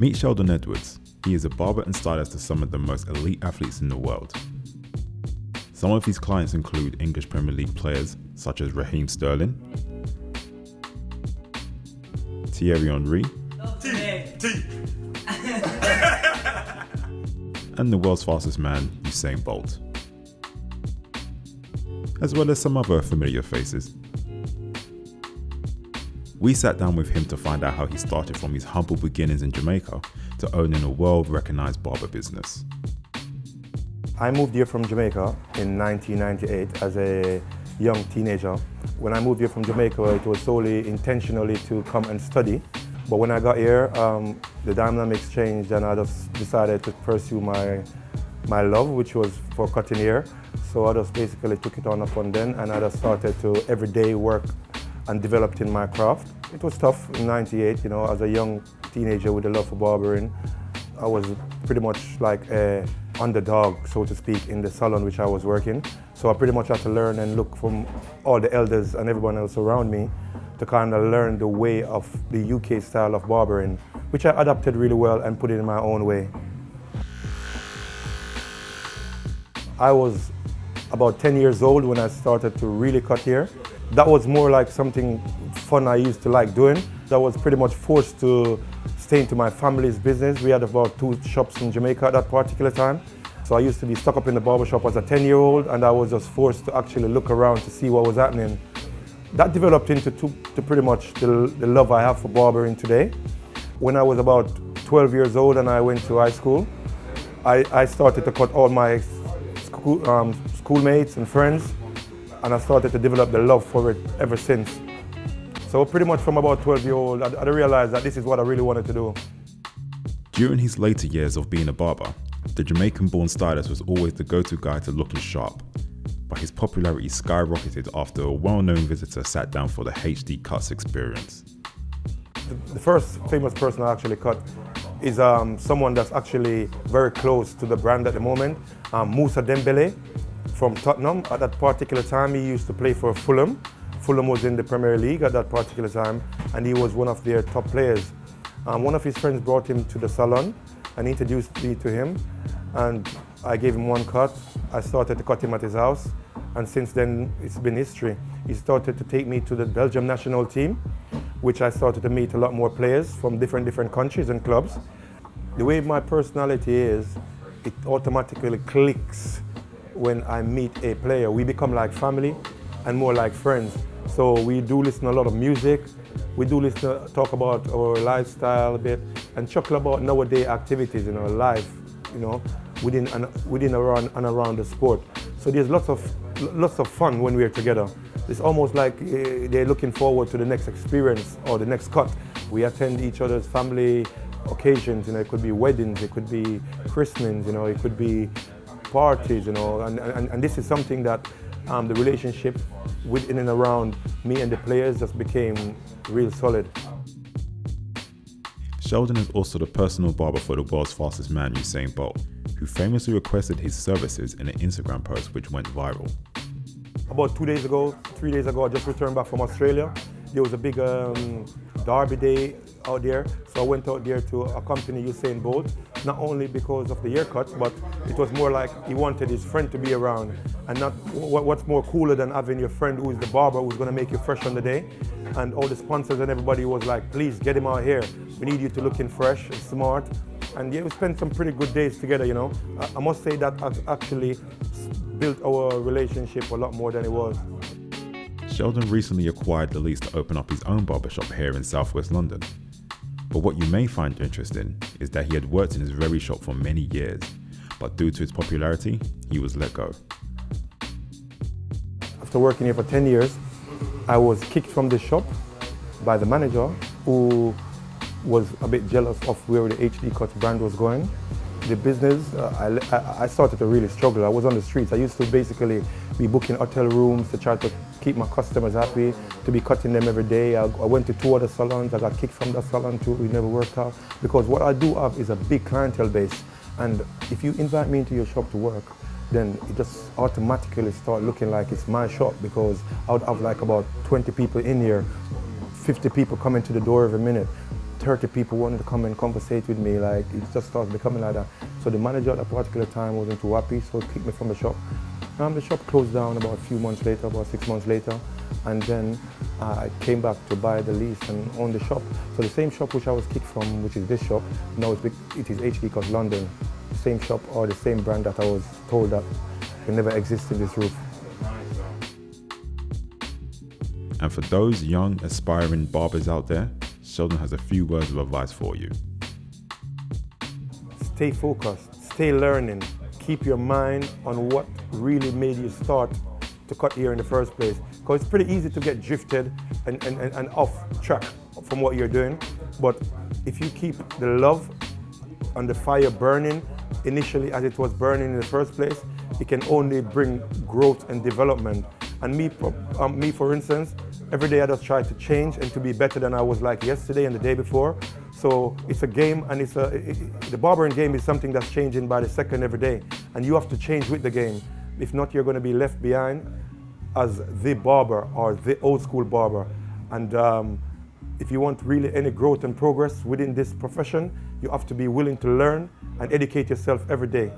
Meet Sheldon Edwards. He is a barber and stylist to some of the most elite athletes in the world. Some of his clients include English Premier League players such as Raheem, Thierry Henry, and the world's fastest man, Usain Bolt, as well as some other familiar faces. We sat down with him to find out how he started from his humble beginnings in Jamaica to owning a world-recognized barber business. I moved here from Jamaica in 1998 as a young teenager. When I moved here from Jamaica, it was solely intentionally to come and study. But when I got here, the dynamics changed and I just decided to pursue my love, which was for cutting hair. So I just basically took it on upon then and I just started to everyday work and developed in my craft. It was tough in '98, as a young teenager with a love for barbering. I was pretty much like a underdog, so to speak, in the salon which I was working. So I pretty much had to learn and look from all the elders and everyone else around me to kind of learn the way of the UK style of barbering, which I adapted really well and put it in my own way. I was about 10 years old when I started to really cut hair. That was more like something fun I used to like doing. I was pretty much forced to stay into my family's business. We had about 2 shops in Jamaica at that particular time. So I used to be stuck up in the barber shop as a 10-year-old and I was just forced to actually look around to see what was happening. That developed into to pretty much the love I have for barbering today. When I was about 12 years old and I went to high school, I started to cut all my schoolmates and friends, and I started to develop the love for it ever since. So pretty much from about 12-year-old, I realized that this is what I really wanted to do. During his later years of being a barber, the Jamaican-born stylist was always the go-to guy to looking sharp. But his popularity skyrocketed after a well-known visitor sat down for the HD Cutz experience. The first famous person I actually cut is someone that's actually very close to the brand at the moment, Moussa Dembele from Tottenham. At that particular time, he used to play for Fulham. Fulham was in the Premier League at that particular time, and he was one of their top players. One of his friends brought him to the salon and introduced me to him, and I gave him one cut. I started to cut him at his house, and since then it's been history. He started to take me to the Belgium national team, which I started to meet a lot more players from different countries and clubs. The way my personality is, it automatically clicks when I meet a player. We become like family and more like friends. So we do listen to a lot of music. We do listen to talk about our lifestyle a bit and chuckle about nowadays activities in our life, within and around the sport. So there's lots of fun when we're together. It's almost like they're looking forward to the next experience or the next cut. We attend each other's family occasions, it could be weddings, it could be christenings, it could be parties, and this is something that the relationship within and around me and the players just became real solid. Sheldon is also the personal barber for the world's fastest man, Usain Bolt, who famously requested his services in an Instagram post which went viral. About 3 days ago, I just returned back from Australia. There was a big Derby day out there, so I went out there to accompany Usain Bolt, not only because of the haircut, but it was more like he wanted his friend to be around. And not what's more cooler than having your friend who is the barber who's going to make you fresh on the day. And all the sponsors and everybody was like, please get him out here. We need you to looking fresh and smart. And yeah, we spent some pretty good days together, I must say that actually built our relationship a lot more than it was. Sheldon recently acquired the lease to open up his own barbershop here in southwest London. But what you may find interesting is that he had worked in his very shop for many years, but due to his popularity, he was let go. After working here for 10 years, I was kicked from the shop by the manager, who was a bit jealous of where the HD Cutz brand was going. The business, I started to really struggle. I was on the streets. I used to basically be booking hotel rooms to try to keep my customers happy, to be cutting them every day. I went to 2 other salons. I got kicked from that salon too. It never worked out. Because what I do have is a big clientele base. And if you invite me into your shop to work, then it just automatically start looking like it's my shop, because I would have like about 20 people in here, 50 people coming to the door every minute. 30 people wanted to come and conversate with me. Like, it just started becoming like that. So the manager at a particular time wasn't too happy, so he kicked me from the shop. The shop closed down about a few months later, about 6 months later, and then I came back to buy the lease and own the shop. So the same shop which I was kicked from, which is this shop, now it is HD Cutz London. The same shop or the same brand that I was told that can never exist in this roof. And for those young, aspiring barbers out there, Sheldon has a few words of advice for you. Stay focused, stay learning, keep your mind on what really made you start to cut hair in the first place. Because it's pretty easy to get drifted and off track from what you're doing. But if you keep the love and the fire burning initially as it was burning in the first place, it can only bring growth and development. And me, for instance, every day I just try to change and to be better than I was like yesterday and the day before. So it's a game, and the barbering game is something that's changing by the second every day. And you have to change with the game. If not, you're going to be left behind as the barber or the old school barber. And if you want really any growth and progress within this profession, you have to be willing to learn and educate yourself every day.